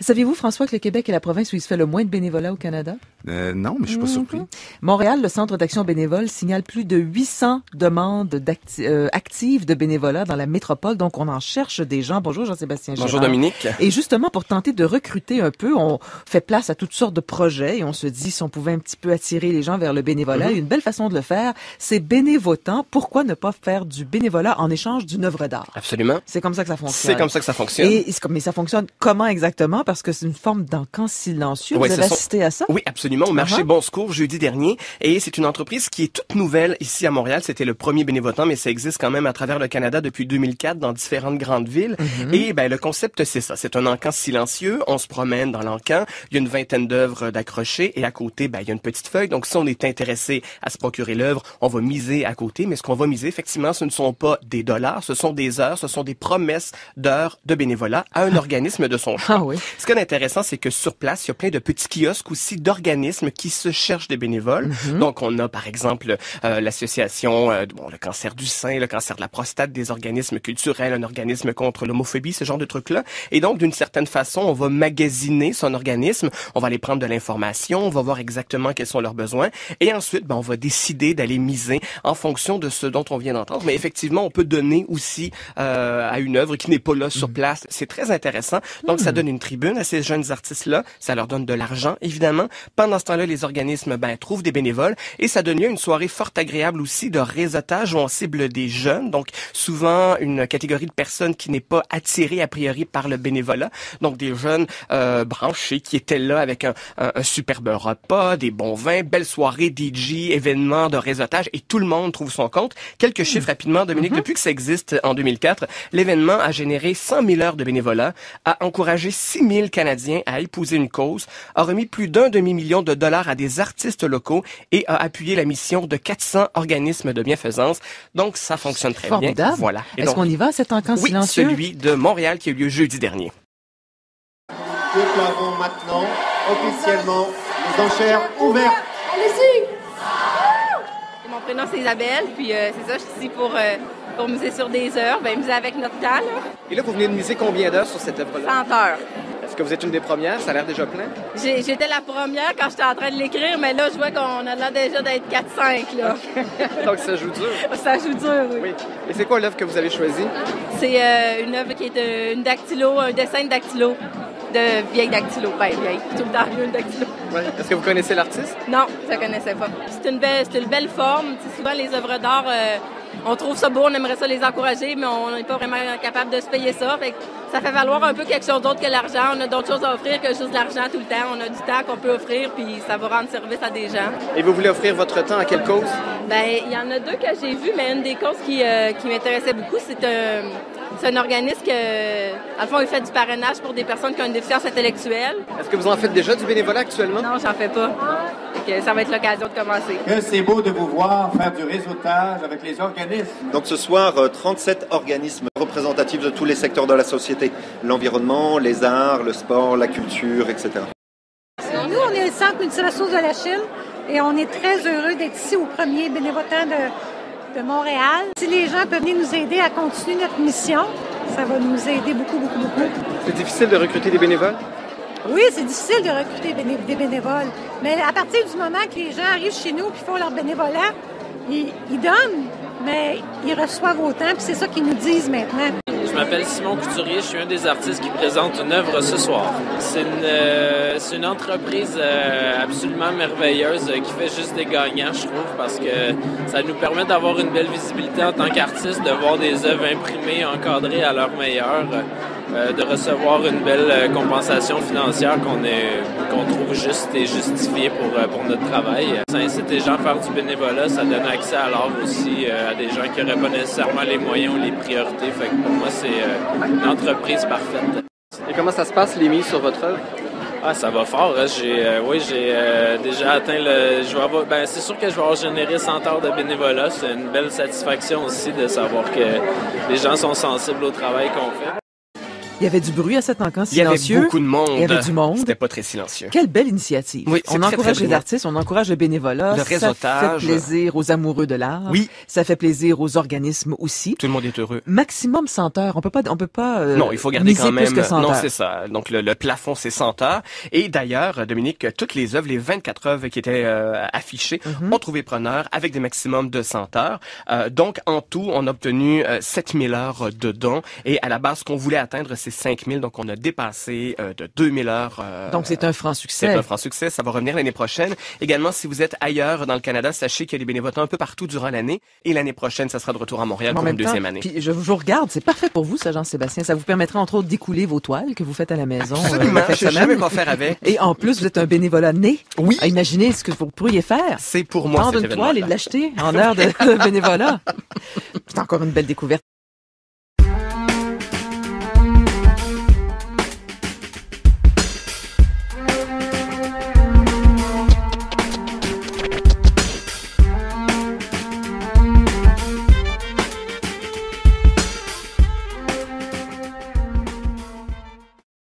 Saviez-vous, François, que le Québec est la province où il se fait le moins de bénévolat au Canada? Non, mais je suis pas surpris. Montréal, le Centre d'action bénévole, signale plus de 800 demandes actives de bénévolat dans la métropole. Donc, on en cherche des gens. Bonjour, Jean-Sébastien Girard. Bonjour, Dominique. Et justement, pour tenter de recruter un peu, on fait place à toutes sortes de projets et on se dit si on pouvait un petit peu attirer les gens vers le bénévolat. Une belle façon de le faire, c'est bénévotant. Pourquoi ne pas faire du bénévolat en échange d'une œuvre d'art? Absolument. C'est comme ça que ça fonctionne. C'est comme ça que ça fonctionne. Mais ça fonctionne comment exactement? Parce que c'est une forme d'encan silencieux. Oui, vous avez assisté à ça? Oui, absolument. Au marché Bon Secours, jeudi dernier. Et c'est une entreprise qui est toute nouvelle ici à Montréal. C'était le premier bénévotant, mais ça existe quand même à travers le Canada depuis 2004 dans différentes grandes villes. Et le concept, c'est ça. C'est un encan silencieux. On se promène dans l'encan. Il y a une vingtaine d'œuvres d'accrochées. Et à côté, il y a une petite feuille. Donc, si on est intéressé à se procurer l'œuvre, on va miser à côté. Mais ce qu'on va miser, effectivement, ce ne sont pas des dollars. Ce sont des heures. Ce sont des promesses d'heures de bénévolat à un organisme de son choix. Ah oui. Ce qui est intéressant, c'est que sur place, il y a plein de petits kiosques aussi d'organismes qui se cherchent des bénévoles. Donc, on a par exemple l'association le cancer du sein, le cancer de la prostate, des organismes culturels, un organisme contre l'homophobie, ce genre de trucs-là. Et donc, d'une certaine façon, on va magasiner son organisme, on va aller prendre de l'information, on va voir exactement quels sont leurs besoins. Et ensuite, on va décider d'aller miser en fonction de ce dont on vient d'entendre. Mais effectivement, on peut donner aussi à une œuvre qui n'est pas là sur place. C'est très intéressant. Donc, ça donne une tribune à ces jeunes artistes-là. Ça leur donne de l'argent, évidemment. Pendant ce temps-là, les organismes trouvent des bénévoles et ça donne lieu à une soirée fort agréable aussi de réseautage où on cible des jeunes. Donc, souvent, une catégorie de personnes qui n'est pas attirée a priori par le bénévolat. Donc, des jeunes branchés qui étaient là avec un superbe repas, des bons vins, belle soirée, DJ, événements de réseautage et tout le monde trouve son compte. Quelques chiffres rapidement, Dominique. Depuis que ça existe en 2004, l'événement a généré 100 000 heures de bénévolat, a encouragé 6 000 Canadiens à épouser une cause, a remis plus d'un demi-million de dollars à des artistes locaux et a appuyé la mission de 400 organismes de bienfaisance. Donc, ça fonctionne très bien. Voilà. Est-ce qu'on y va, cet encan silencieux? Oui, celui de Montréal qui a eu lieu jeudi dernier. Déclarons maintenant officiellement les enchères ouvertes. Allez-y! Mon prénom, c'est Isabelle, puis c'est ça, je suis ici pour miser sur des heures, miser avec notre temps, là. Et là, vous venez de miser combien d'heures sur cette œuvre-là? 100 heures. Est-ce que vous êtes une des premières? Ça a l'air déjà plein. J'étais la première quand j'étais en train de l'écrire, mais là, je vois qu'on a l'air déjà d'être 4-5, là. Donc, ça joue dur. Ça joue dur, oui. Et c'est quoi l'œuvre que vous avez choisie? C'est une œuvre qui est une dactylo, un dessin de dactylo. De vieille dactylo, vieille, tout le temps une dactylo. Ouais. Est-ce que vous connaissez l'artiste? Non, je ne connaissais pas. C'est une belle forme. Souvent, les œuvres d'art, on trouve ça beau, on aimerait ça les encourager, mais on n'est pas vraiment capable de se payer ça. Fait que ça fait valoir un peu quelque chose d'autre que l'argent. On a d'autres choses à offrir que juste de l'argent tout le temps. On a du temps qu'on peut offrir, puis ça va rendre service à des gens. Et vous voulez offrir votre temps à quelle cause? Il y en a deux que j'ai vues, mais une des causes qui m'intéressait beaucoup, c'est un organisme que, à le fond, il fait du parrainage pour des personnes qui ont une déficience intellectuelle. Est-ce que vous en faites déjà du bénévolat actuellement? Non, j'en fais pas. Donc, ça va être l'occasion de commencer. C'est beau de vous voir faire du réseautage avec les organismes. Donc ce soir, 37 organismes représentatifs de tous les secteurs de la société. L'environnement, les arts, le sport, la culture, etc. Nous, on est le Centre multiressources de la Chine et on est très heureux d'être ici au premier bénévotant de Montréal. Si les gens peuvent venir nous aider à continuer notre mission, ça va nous aider beaucoup, beaucoup, beaucoup. C'est difficile de recruter des bénévoles? Oui, c'est difficile de recruter des bénévoles. Mais à partir du moment que les gens arrivent chez nous et font leur bénévolat, ils donnent, mais ils reçoivent autant, puis c'est ça qu'ils nous disent maintenant. Je m'appelle Simon Couturier, je suis un des artistes qui présente une œuvre ce soir. C'est une entreprise absolument merveilleuse qui fait juste des gagnants, je trouve, parce que ça nous permet d'avoir une belle visibilité en tant qu'artiste, de voir des œuvres imprimées, encadrées à leur meilleur, de recevoir une belle compensation financière qu'on trouve juste et justifiée pour notre travail. Ça incite les gens à faire du bénévolat, ça donne accès à l'art aussi à des gens qui n'auraient pas nécessairement les moyens ou les priorités. Fait que pour moi, c'est une entreprise parfaite. Et comment ça se passe, les mises sur votre œuvre? Ah, ça va fort. Hein. J'ai déjà atteint c'est sûr que je vais avoir généré 100 heures de bénévolat. C'est une belle satisfaction aussi de savoir que les gens sont sensibles au travail qu'on fait. Il y avait du bruit à Saint-Ancan, Il y avait silencieux. beaucoup de monde. Il y avait du monde. C'était pas très silencieux. Quelle belle initiative. Oui, c'est on très, encourage très les brillant. artistes, on encourage le bénévolat. Le réseautage. Ça fait plaisir aux amoureux de l'art. Oui. Ça fait plaisir aux organismes aussi. Tout le monde est heureux. Maximum 100 heures. On peut pas non, il faut garder miser quand même. plus que 100 Non, heures. c'est ça. Donc le plafond c'est 100 heures. Et d'ailleurs, Dominique, toutes les œuvres, les 24 œuvres qui étaient affichées, ont trouvé preneur avec des maximums de 100 heures. Donc en tout, on a obtenu 7000 heures de dons. Et à la base, ce qu'on voulait atteindre, c'est 5000. Donc on a dépassé de 2000 heures. Donc c'est un franc C'est succès. un franc succès. Ça va revenir l'année prochaine. Également, si vous êtes ailleurs dans le Canada, sachez qu'il y a des bénévolats un peu partout durant l'année. Et l'année prochaine, ça sera de retour à Montréal En pour même une temps, deuxième année. puis je vous regarde, c'est parfait pour vous, ça, Jean-Sébastien. Ça vous permettra, entre autres, d'écouler vos toiles que vous faites à la maison. Absolument. la fin de Je sais semaine. jamais quoi faire avec. Et en plus, vous êtes un bénévolat né. Oui. Imaginez ce que vous pourriez faire. C'est pour moi Prendre cet une toile et événement-là. l'acheter en heure de bénévolat. C'est encore une belle découverte.